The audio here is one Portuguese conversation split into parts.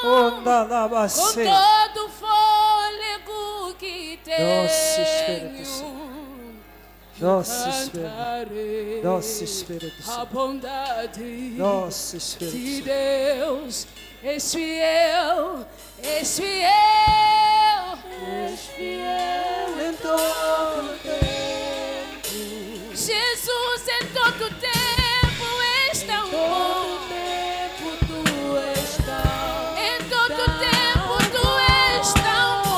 com todo o fôlego que tenho. Doce Espírito Santo. Doce Espírito. Cantarei Doce Espírito a Santo. bondade Doce Espírito de Santo. Deus. És fiel, és fiel, és fiel em todo tempo. Jesus, em todo tempo és tão bom. Em todo tempo tu és tão bom.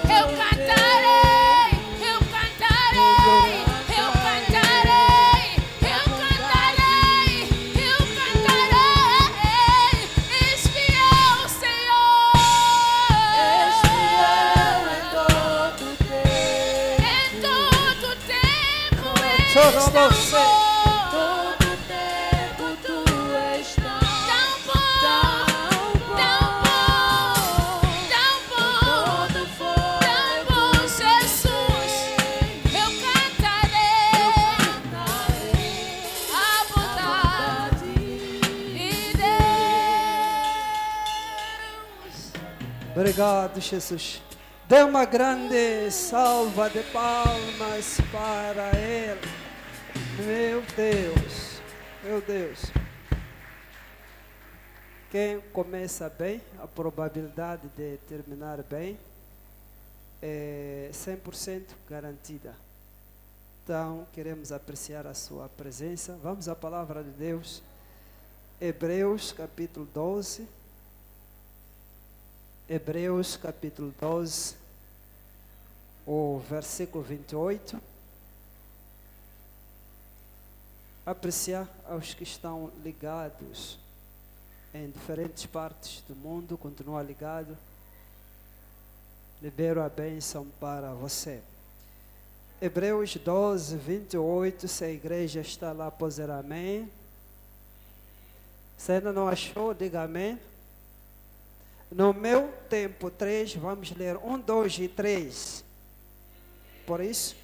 Eu cantarei, eu cantarei, eu cantarei, eu cantarei, eu cantarei. És fiel, Senhor. És fiel em todo tempo. Em todo tempo és tão bom. Obrigado, Jesus. Dê uma grande salva de palmas para Ele. Meu Deus, meu Deus. Quem começa bem, a probabilidade de terminar bem é 100% garantida. Então, queremos apreciar a sua presença. Vamos à palavra de Deus. Hebreus capítulo 12. Hebreus capítulo 12, o versículo 28. Apreciar aos que estão ligados em diferentes partes do mundo, continua ligado. Libero a bênção para você. Hebreus 12, 28, se a igreja está lá, poser amém. Se ainda não achou, diga amém. No meu tempo, 3, vamos ler 1, 2 e 3. Por isso.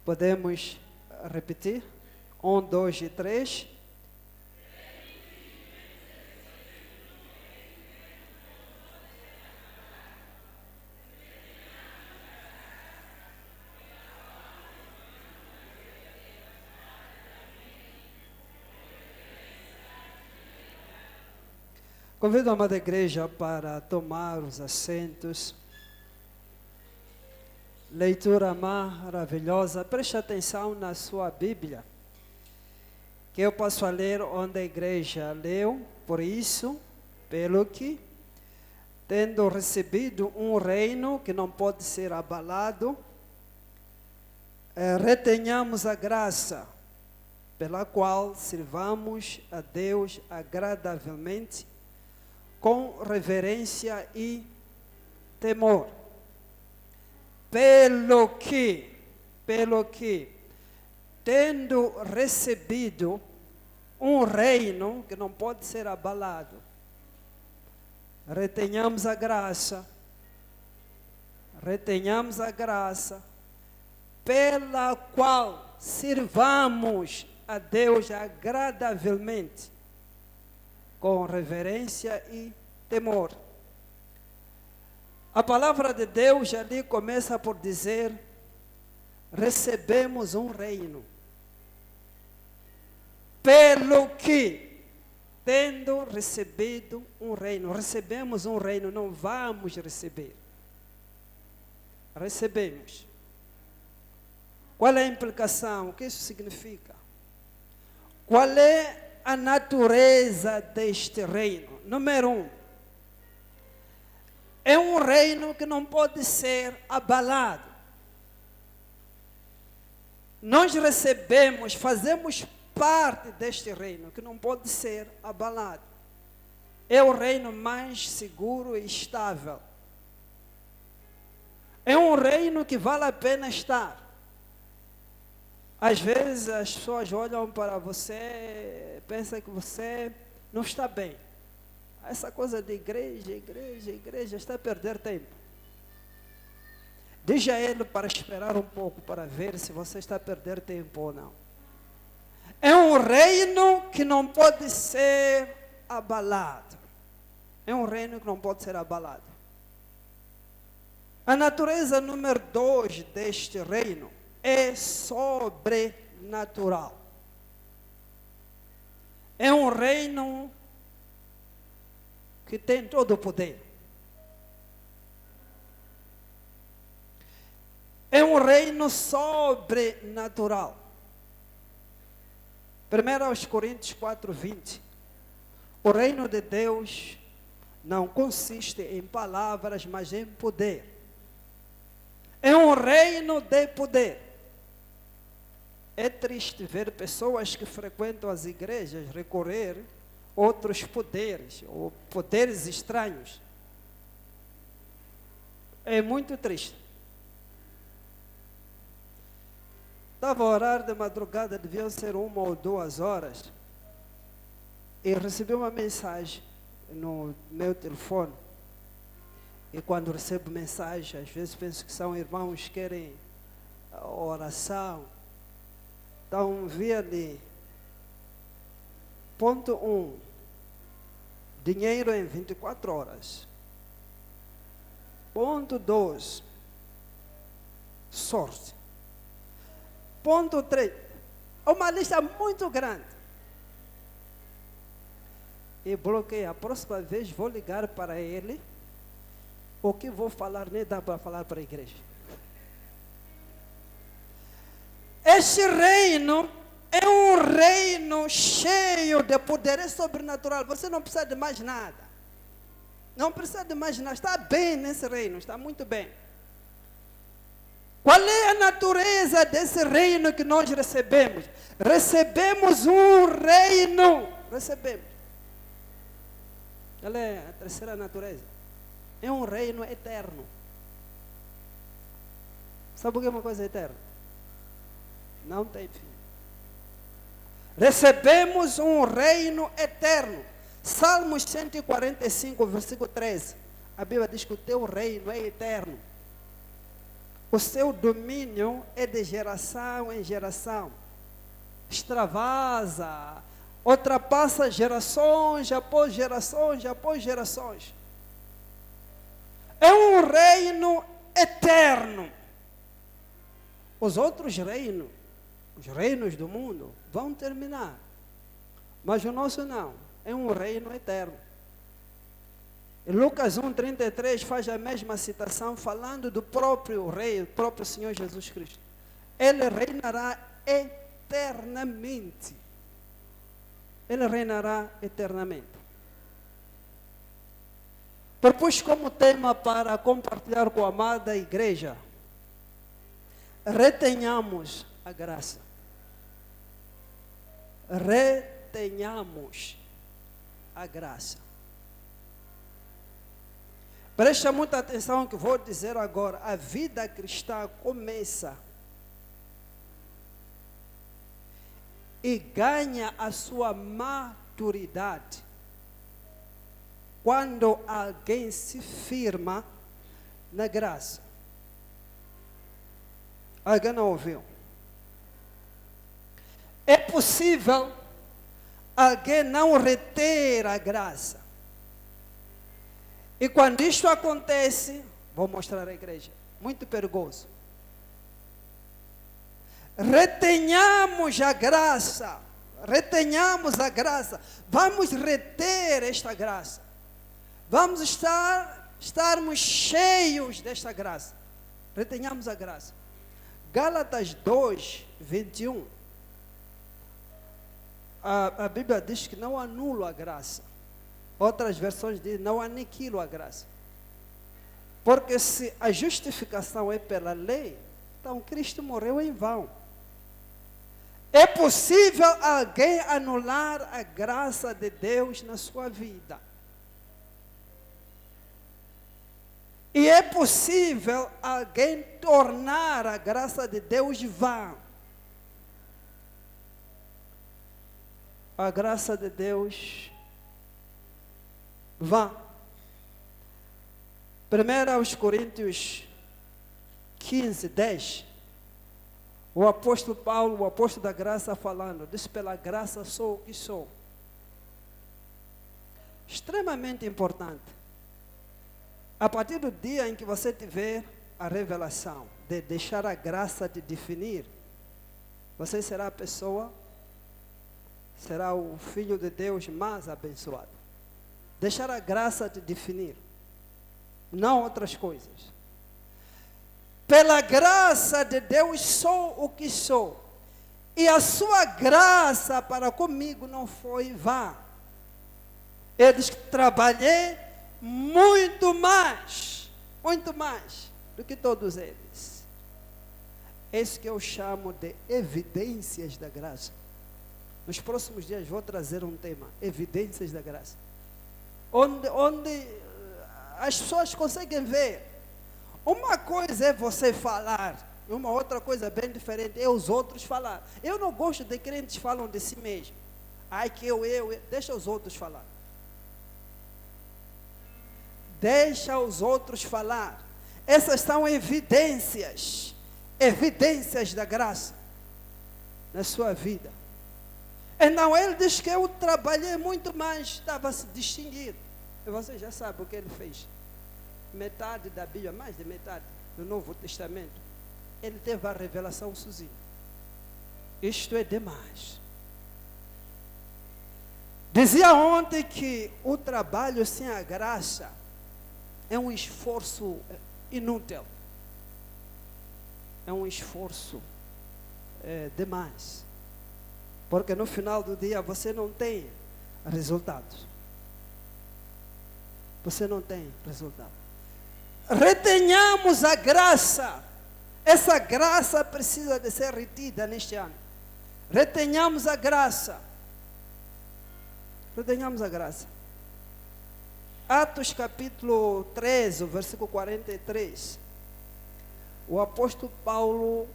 Podemos repetir? 1, 2 e 3. Convido a amada igreja para tomar os assentos. Leitura maravilhosa. Preste atenção na sua Bíblia, que eu posso ler onde a igreja leu. Por isso, pelo que, tendo recebido um reino que não pode ser abalado, retenhamos a graça pela qual sirvamos a Deus agradavelmente, com reverência e temor. Pelo que, tendo recebido um reino que não pode ser abalado, retenhamos a graça, pela qual sirvamos a Deus agradavelmente, com reverência e temor. A palavra de Deus ali começa por dizer: recebemos um reino. Pelo que, tendo recebido um reino, recebemos um reino, não vamos receber. Recebemos. Qual é a implicação? O que isso significa? Qual é a natureza deste reino? Número 1, é um reino que não pode ser abalado. Nós recebemos, fazemos parte deste reino que não pode ser abalado. É o reino mais seguro e estável. É um reino que vale a pena estar. Às vezes as pessoas olham para você, pensam que você não está bem. Essa coisa de igreja, está a perder tempo. Diz a ele para esperar um pouco, para ver se você está a perder tempo ou não. É um reino que não pode ser abalado. É um reino que não pode ser abalado. A natureza número 2 deste reino é sobrenatural. É um reino que tem todo o poder. É um reino sobrenatural. 1 Coríntios 4:20. O reino de Deus não consiste em palavras, mas em poder. É um reino de poder. É triste ver pessoas que frequentam as igrejas recorrer a outros poderes, ou poderes estranhos. É muito triste. Estava a orar de madrugada, deviam ser 1 ou 2 horas, e recebi uma mensagem no meu telefone. E quando recebo mensagem, às vezes penso que são irmãos que querem oração. Então, vi ali, ponto 1, dinheiro em 24 horas. Ponto 2, sorte. Ponto 3, uma lista muito grande. E bloqueei. A próxima vez vou ligar para ele. O que vou falar nem dá para falar para a igreja. Este reino é um reino cheio de poder, é sobrenatural. Você não precisa de mais nada. Não precisa de mais nada. Está bem nesse reino, está muito bem. Qual é a natureza desse reino que nós recebemos? Recebemos um reino. Recebemos. Qual é a terceira natureza? É um reino eterno. Sabe o que é uma coisa eterna? Não tem fim. Recebemos um reino eterno. Salmos 145, versículo 13. A Bíblia diz que o teu reino é eterno. O seu domínio é de geração em geração. Extravasa, ultrapassa gerações após gerações após gerações. É um reino eterno. Os outros reinos, os reinos do mundo, vão terminar. Mas o nosso não. É um reino eterno. E Lucas 1:33 faz a mesma citação, falando do próprio Rei, o próprio Senhor Jesus Cristo. Ele reinará eternamente. Ele reinará eternamente. Propus como tema para compartilhar com a amada igreja: retenhamos a graça. Retenhamos a graça. Presta muita atenção no que vou dizer agora. A vida cristã começa e ganha a sua maturidade quando alguém se firma na graça. Alguém não ouviu? É possível alguém não reter a graça. E quando isto acontece, vou mostrar à igreja, muito perigoso. Retenhamos a graça. Retenhamos a graça. Vamos reter esta graça. Vamos estarmos cheios desta graça. Retenhamos a graça. Gálatas 2:21. A Bíblia diz que não anulo a graça. Outras versões dizem, não aniquilo a graça. Porque se a justificação é pela lei, então Cristo morreu em vão. É possível alguém anular a graça de Deus na sua vida. E é possível alguém tornar a graça de Deus vã. a graça de Deus vá. 1 aos Coríntios 15, 10. O apóstolo Paulo, o apóstolo da graça, falando, diz: pela graça sou o que sou. Extremamente importante. A partir do dia em que você tiver a revelação de deixar a graça te definir, você será a pessoa, será o filho de Deus mais abençoado. Deixar a graça te definir, não outras coisas. Pela graça de Deus sou o que sou, e a sua graça para comigo não foi vã. Ele diz que trabalhei muito mais do que todos eles. Isso que eu chamo de evidências da graça. Nos próximos dias vou trazer um tema, evidências da graça. Onde as pessoas conseguem ver. Uma coisa é você falar, uma outra coisa bem diferente é os outros falar. Eu não gosto de crentes que falam de si mesmo. Ai, que eu, deixa os outros falar. Deixa os outros falar. Essas são evidências da graça na sua vida. Então ele diz que eu trabalhei muito mais, estava se distinguindo. E você já sabe o que ele fez. Metade da Bíblia, mais de metade do Novo Testamento, ele teve a revelação sozinho. Isto é demais. Dizia ontem que o trabalho sem a graça é um esforço inútil. É um esforço demais. Porque no final do dia você não tem resultados. Você não tem resultado. Retenhamos a graça. Essa graça precisa de ser retida neste ano. Retenhamos a graça. Retenhamos a graça. Atos capítulo 13, versículo 43. O apóstolo Paulo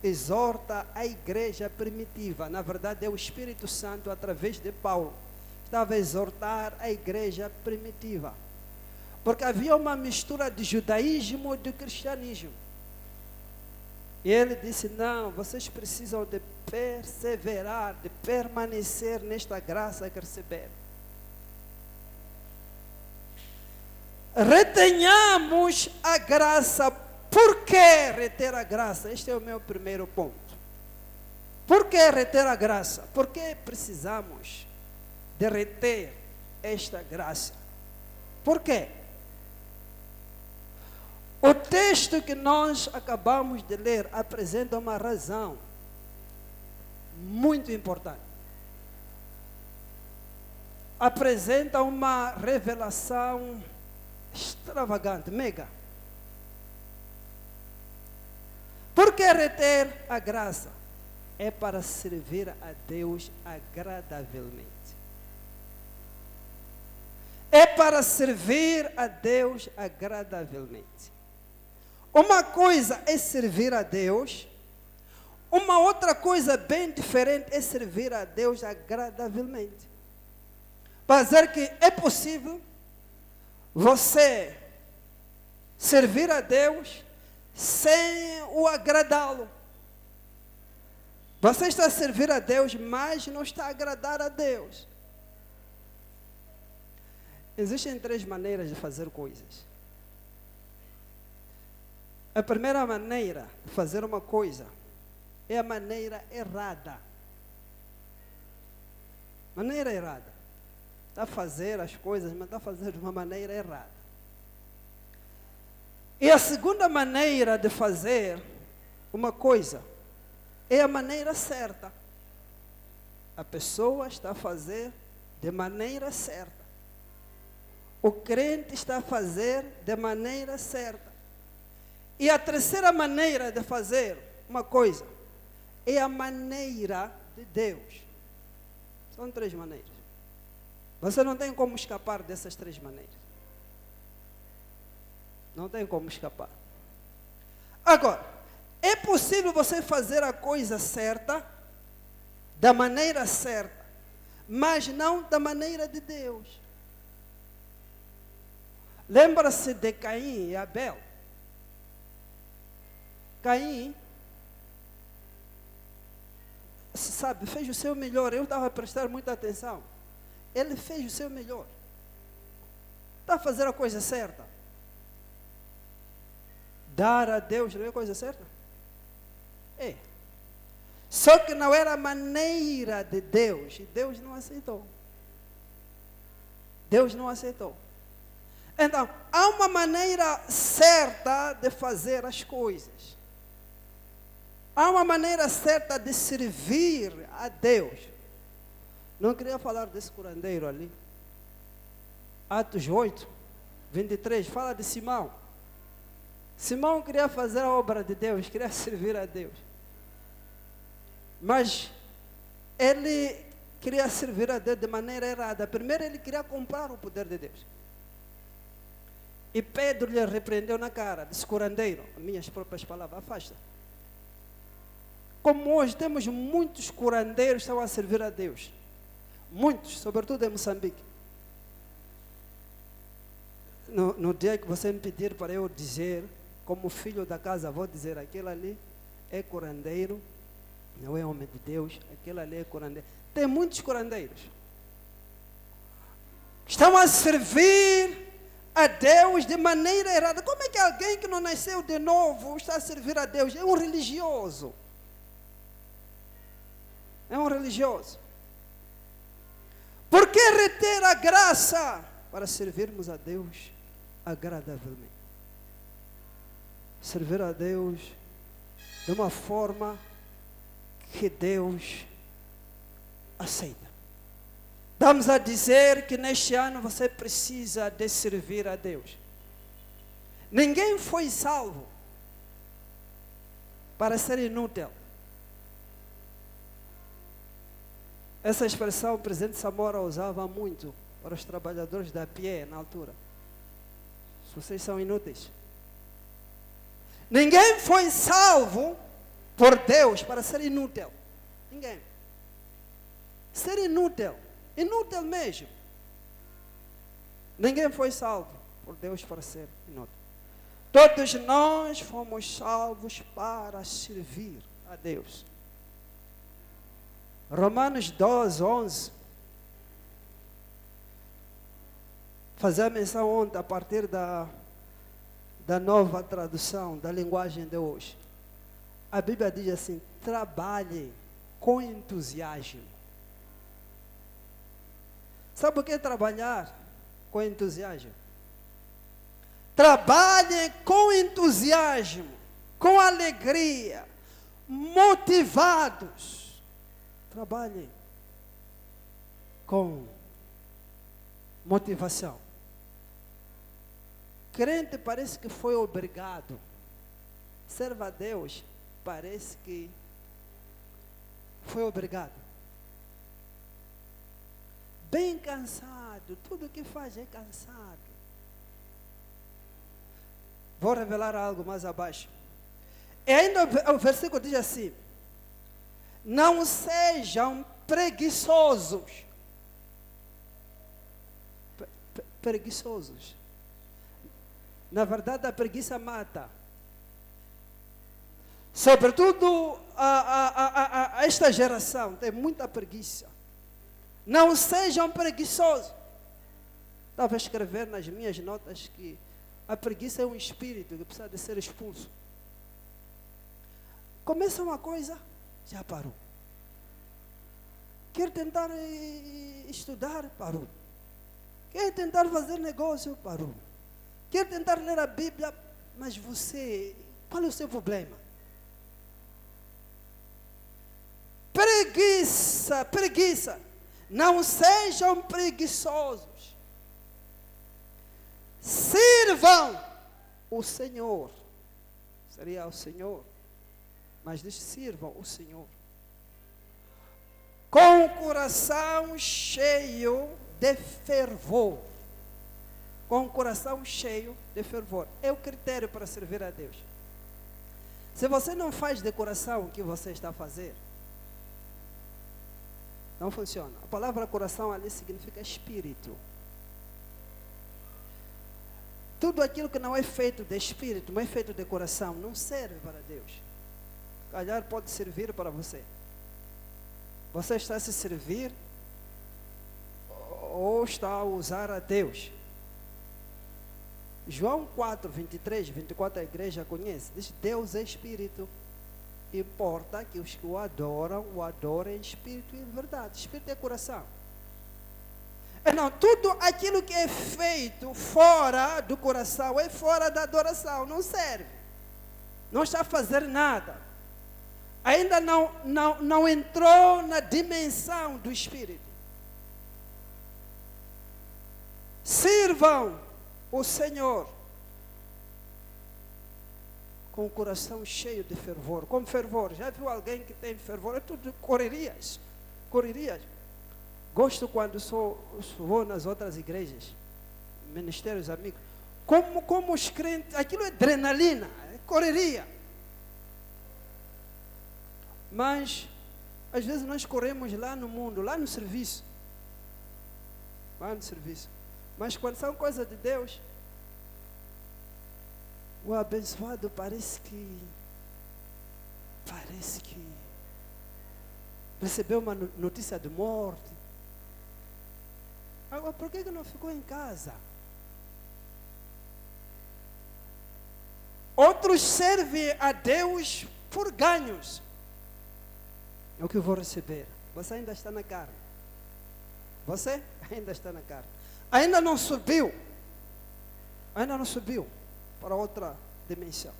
exorta a igreja primitiva. Na verdade é o Espírito Santo através de Paulo. Estava a exortar a igreja primitiva. Porque havia uma mistura de judaísmo e de cristianismo. E ele disse: não, vocês precisam de perseverar, de permanecer nesta graça que receberam. Retenhamos a graça. Por que reter a graça? Este é o meu primeiro ponto. Por que reter a graça? Porque precisamos de reter esta graça. Por quê? O texto que nós acabamos de ler apresenta uma razão muito importante. Apresenta uma revelação extravagante, mega. Por que reter a graça? É para servir a Deus agradavelmente. É para servir a Deus agradavelmente. Uma coisa é servir a Deus, uma outra coisa bem diferente é servir a Deus agradavelmente. Para dizer que é possível você servir a Deus sem o agradá-lo. Você está a servir a Deus, mas não está a agradar a Deus. Existem 3 maneiras de fazer coisas. A primeira maneira de fazer uma coisa é a maneira errada. Maneira errada. Está a fazer as coisas, mas está a fazer de uma maneira errada. E a segunda maneira de fazer uma coisa é a maneira certa. A pessoa está a fazer de maneira certa. O crente está a fazer de maneira certa. E a terceira maneira de fazer uma coisa é a maneira de Deus. São 3 maneiras. Você não tem como escapar dessas 3 maneiras. Não tem como escapar. Agora, é possível você fazer a coisa certa, da maneira certa, mas não da maneira de Deus. Lembra-se de Caim e Abel? Caim, sabe, fez o seu melhor. Eu estava a prestar muita atenção. Ele fez o seu melhor. Está a fazer a coisa certa. Dar a Deus não é a coisa certa? É. Só que não era a maneira de Deus. E Deus não aceitou. Deus não aceitou. Então, há uma maneira certa de fazer as coisas. Há uma maneira certa de servir a Deus. Não queria falar desse curandeiro ali. Atos 8, 23, fala de Simão. Simão queria fazer a obra de Deus, queria servir a Deus. Mas ele queria servir a Deus de maneira errada. Primeiro ele queria comprar o poder de Deus. E Pedro lhe repreendeu na cara, disse: curandeiro, minhas próprias palavras, afasta. Como hoje temos muitos curandeiros que estão a servir a Deus. Muitos, sobretudo em Moçambique. No dia que você me pedir para eu dizer, como filho da casa, vou dizer: aquele ali é curandeiro, não é homem de Deus, aquele ali é curandeiro. Tem muitos curandeiros. Estão a servir a Deus de maneira errada. Como é que alguém que não nasceu de novo está a servir a Deus? É um religioso. É um religioso. Por que reter a graça para servirmos a Deus agradavelmente? Servir a Deus de uma forma que Deus aceita. Estamos a dizer que neste ano você precisa de servir a Deus. Ninguém foi salvo para ser inútil. Essa expressão o presidente Samora usava muito para os trabalhadores da PIE na altura. Vocês são inúteis. Ninguém foi salvo por Deus para ser inútil. Ninguém. Ser inútil. Inútil mesmo. Ninguém foi salvo por Deus para ser inútil. Todos nós fomos salvos para servir a Deus. Romanos 12, 11. Fazer a menção ontem a partir da nova tradução, da linguagem de hoje. A Bíblia diz assim: trabalhe com entusiasmo. Sabe o que é trabalhar com entusiasmo? Trabalhe com entusiasmo, com alegria, motivados. Trabalhe com motivação. Crente parece que foi obrigado. Serva a Deus parece que foi obrigado. Bem cansado, tudo que faz é cansado. Vou revelar algo mais abaixo. E ainda o versículo diz assim: não sejam preguiçosos. Preguiçosos. Na verdade, a preguiça mata. Sobretudo esta geração tem muita preguiça. Não sejam preguiçosos. Estava a escrever nas minhas notas que a preguiça é um espírito que precisa de ser expulso. Começa uma coisa, já parou. Quer tentar estudar, parou. Quer tentar fazer negócio, parou. Quer tentar ler a Bíblia, mas você, qual é o seu problema? Preguiça, preguiça. Não sejam preguiçosos. Sirvam o Senhor. Seria o Senhor. Mas diz: sirvam o Senhor. Com o coração cheio de fervor. Com o coração cheio de fervor. É o critério para servir a Deus. Se você não faz de coração o que você está a fazer, Não funciona. A palavra coração ali significa espírito. Tudo aquilo que não é feito de espírito, não é feito de coração, não serve para Deus. Calhar pode servir para você. Você está a se servir ou está a usar a Deus. João 4, 23, 24, a igreja conhece. Diz: Deus é espírito. Importa que os que o adorem em espírito e em verdade. Espírito é coração. Não, tudo aquilo que é feito fora do coração é fora da adoração, não serve. Não está a fazer nada. Ainda não entrou na dimensão do espírito. Sirvam o Senhor com o coração cheio de fervor. Com fervor. Já viu alguém que tem fervor? É tudo correrias. Correrias. Gosto quando vou nas outras igrejas, ministérios amigos. Como os crentes, aquilo é adrenalina, é correria. Mas, às vezes nós corremos lá no mundo, lá no serviço. Lá no serviço. Mas quando são coisas de Deus, o abençoado parece que recebeu uma notícia de morte. Agora, por que não ficou em casa? Outros servem a Deus por ganhos. É o que eu vou receber. Você ainda está na carne. Você ainda está na carne. Ainda não subiu. Ainda não subiu para outra dimensão.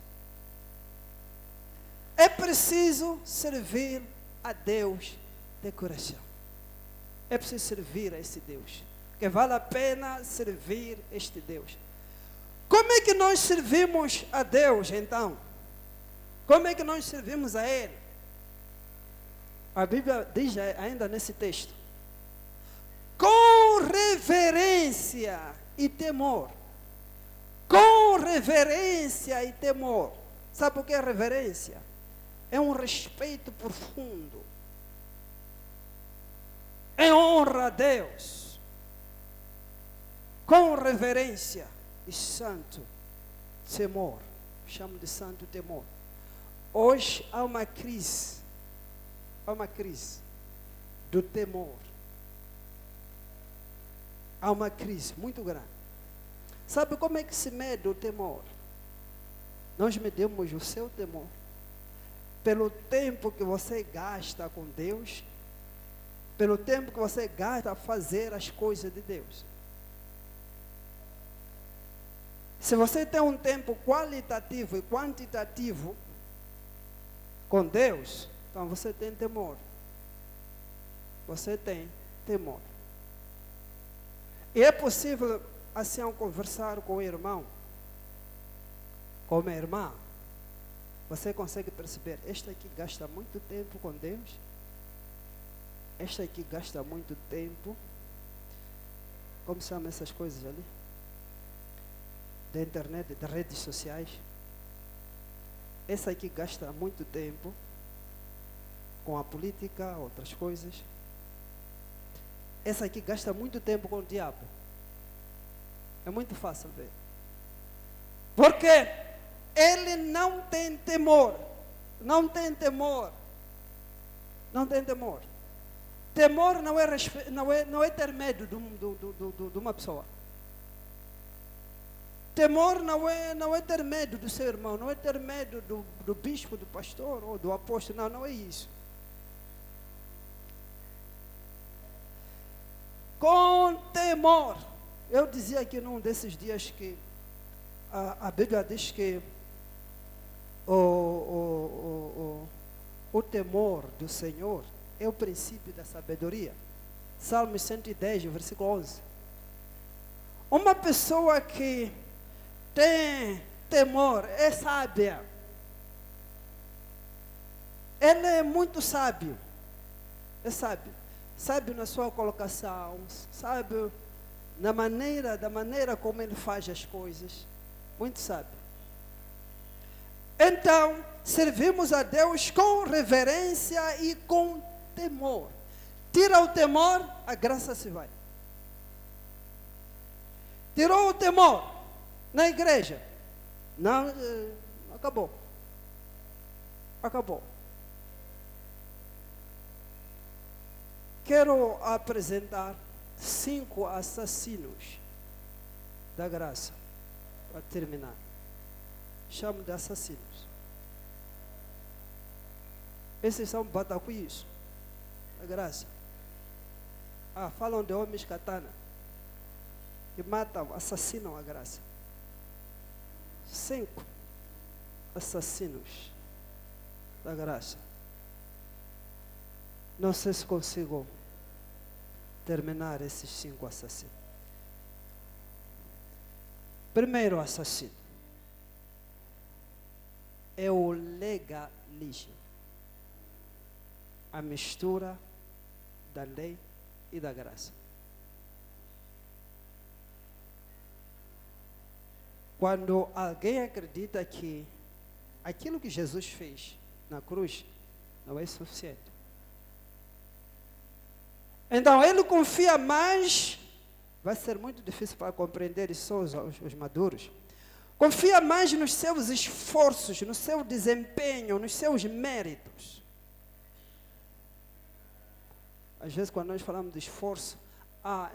É preciso servir a Deus de coração. É preciso servir a esse Deus. Que vale a pena servir este Deus. Como é que nós servimos a Deus, então? Como é que nós servimos a Ele? A Bíblia diz ainda nesse texto: com reverência e temor. Com reverência e temor. Sabe o que é reverência? É um respeito profundo. É honra a Deus. Com reverência e santo temor. Chamo de santo temor. Hoje há uma crise. Há uma crise do temor. Há uma crise muito grande. Sabe como é que se mede o temor? Nós medimos o seu temor pelo tempo que você gasta com Deus, pelo tempo que você gasta a fazer as coisas de Deus. Se você tem um tempo qualitativo e quantitativo com Deus, então você tem temor. Você tem temor. E é possível, assim, ao conversar com o irmão, com uma irmã, você consegue perceber: esta aqui gasta muito tempo com Deus, esta aqui gasta muito tempo, como se chama essas coisas ali? Da internet, das redes sociais. Essa aqui gasta muito tempo com a política, outras coisas. Essa aqui gasta muito tempo com o diabo. É muito fácil ver. Porque ele não tem temor. Não tem temor. Não tem temor. Temor não é ter medo de uma pessoa. Temor não é ter medo do seu irmão, não é ter medo do bispo, do pastor ou do apóstolo, não é isso. Com temor. Eu dizia aqui num desses dias que a Bíblia diz que o temor do Senhor é o princípio da sabedoria. Salmos 110, versículo 11. Uma pessoa que tem temor é sábia. Ele é muito sábio. É sábio. Sábio na sua colocação, sábio da maneira como ele faz as coisas. Muito sábio. Então, servimos a Deus com reverência e com temor. Tira o temor, a graça se vai. Tirou o temor na igreja. Não, acabou. Acabou. Quero apresentar 5 assassinos da graça. Para terminar. Chamo de assassinos. Esses são batacuis da graça. Falam de homens katana, que matam, assassinam a graça. 5 assassinos da graça. Não sei se consigo terminar esses 5 assassinos. Primeiro assassino é o legalismo. A mistura da lei e da graça. Quando alguém acredita que aquilo que Jesus fez na cruz não é suficiente, então ele confia mais, vai ser muito difícil para compreender isso os maduros, confia mais nos seus esforços, no seu desempenho, nos seus méritos. Às vezes quando nós falamos de esforço,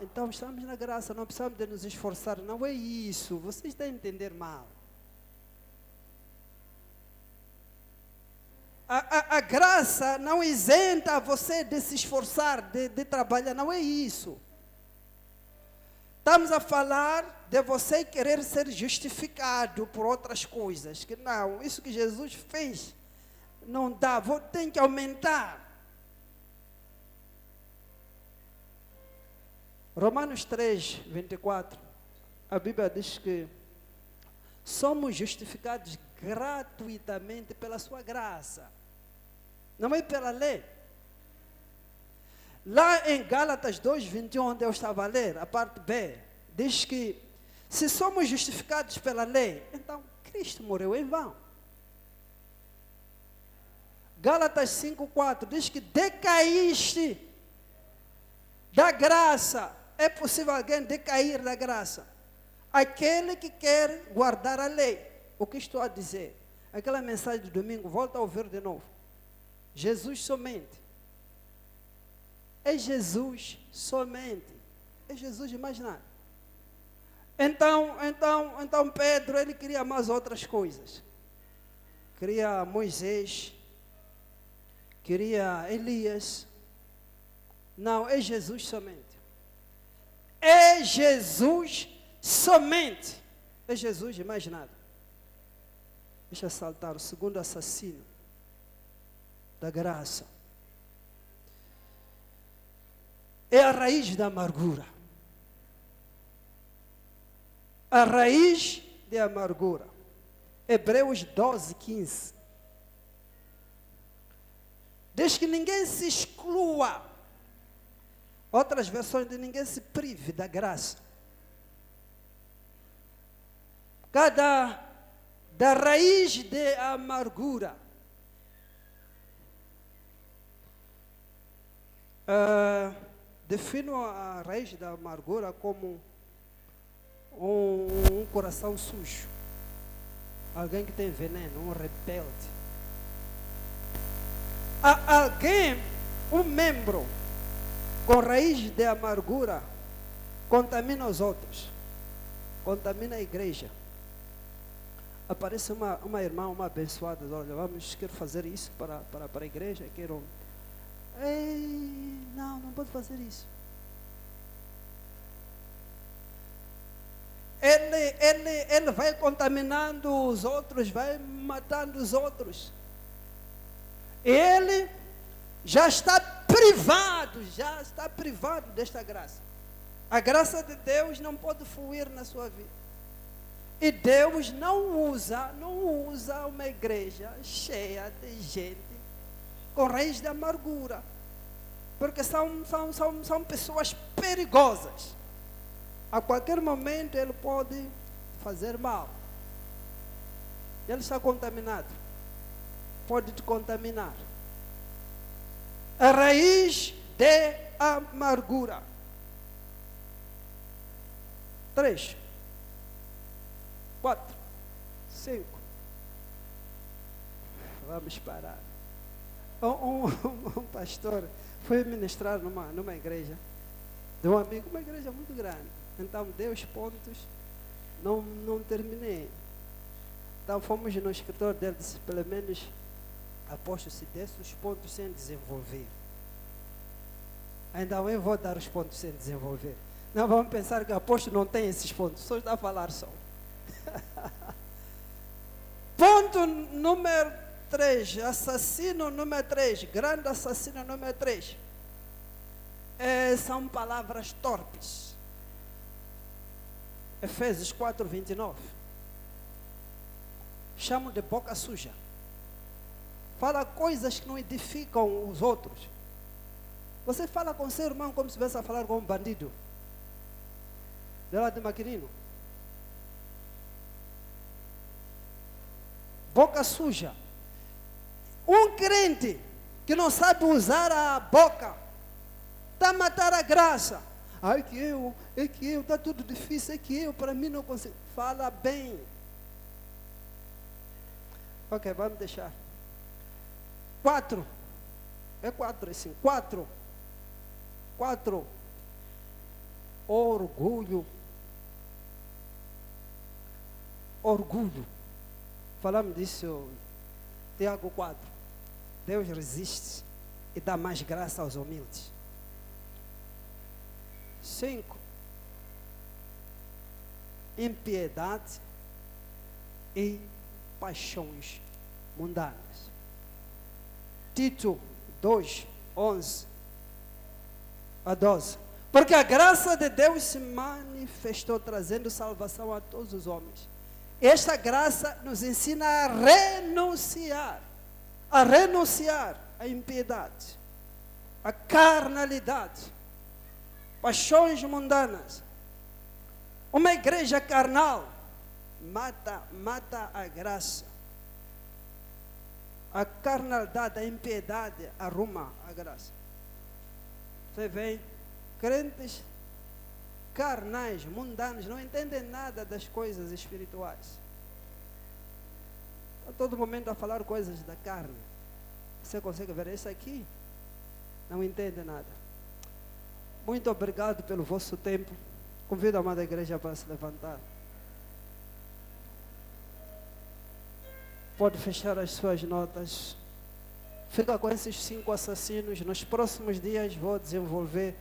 então estamos na graça, não precisamos de nos esforçar. Não é isso, vocês estão a entender mal. A graça não isenta você de se esforçar, de trabalhar, não é isso. Estamos a falar de você querer ser justificado por outras coisas, que não, isso que Jesus fez não dá, tem que aumentar. Romanos 3, 24, a Bíblia diz que somos justificados gratuitamente pela sua graça, não é pela lei. Lá em Gálatas 2, 21, onde eu estava a ler, a parte B, diz que se somos justificados pela lei, então Cristo morreu em vão. Gálatas 5, 4 diz que decaíste da graça. É possível alguém decair da graça? Aquele que quer guardar a lei. O que estou a dizer? Aquela mensagem do domingo, volta a ouvir de novo. Jesus somente. É Jesus somente. É Jesus e mais nada. Então Pedro, ele queria mais outras coisas. Queria Moisés. Queria Elias. Não, é Jesus somente. É Jesus somente. É Jesus e mais nada. Deixa eu saltar o segundo assassino da graça. É a raiz da amargura. A raiz da amargura. Hebreus 12, 15. Diz que ninguém se exclua. Outras versões de ninguém se prive da graça. Da raiz de amargura. Defino a raiz da amargura como um coração sujo. Alguém que tem veneno, um rebelde. Alguém, um membro com raiz de amargura, contamina os outros, contamina a igreja. Aparece uma irmã, uma abençoada, olha, quero fazer isso para a igreja, quero... Ei, não pode fazer isso. Ele vai contaminando os outros, vai matando os outros. Ele já está privado desta graça. A graça de Deus não pode fluir na sua vida. E Deus não usa uma igreja cheia de gente com raiz de amargura. Porque são pessoas perigosas. A qualquer momento ele pode fazer mal. Ele está contaminado. Pode te contaminar. A raiz de amargura. 3, 4, 5. Vamos parar. Um pastor foi ministrar numa igreja de um amigo, uma igreja muito grande. Então deu os pontos, não terminei. Então fomos no escritório dele, disse, pelo menos, apóstolo, se desse os pontos sem desenvolver. Então eu vou dar os pontos sem desenvolver. Não vamos pensar que o apóstolo não tem esses pontos, só está a falar só. Ponto número 3, assassino número 3, grande assassino número 3. São palavras torpes. Efésios 4, 29. Chamam de boca suja. Fala coisas que não edificam os outros. Você fala com seu irmão como se estivesse a falar com um bandido. De lá de Maquinino. Boca suja. Um crente que não sabe usar a boca está a matar a graça. Ai, é que eu, está tudo difícil, para mim não consigo. Fala bem. Ok, vamos deixar. 4. É 4, assim. 4. Orgulho. Falamos disso, Tiago 4. Deus resiste e dá mais graça aos humildes. 5. Impiedade e paixões mundanas. Tito 2, 11 a 12. Porque a graça de Deus se manifestou trazendo salvação a todos os homens. Esta graça nos ensina a renunciar à impiedade, à carnalidade, paixões mundanas. Uma igreja carnal mata a graça. A carnalidade, a impiedade arruma a graça. Você vê, crentes carnais, mundanos, não entendem nada das coisas espirituais. A todo momento a falar coisas da carne. Você consegue ver isso aqui? Não entende nada. Muito obrigado pelo vosso tempo. Convido a amada igreja para se levantar. Pode fechar as suas notas. Fica com esses 5 assassinos. Nos próximos dias vou desenvolver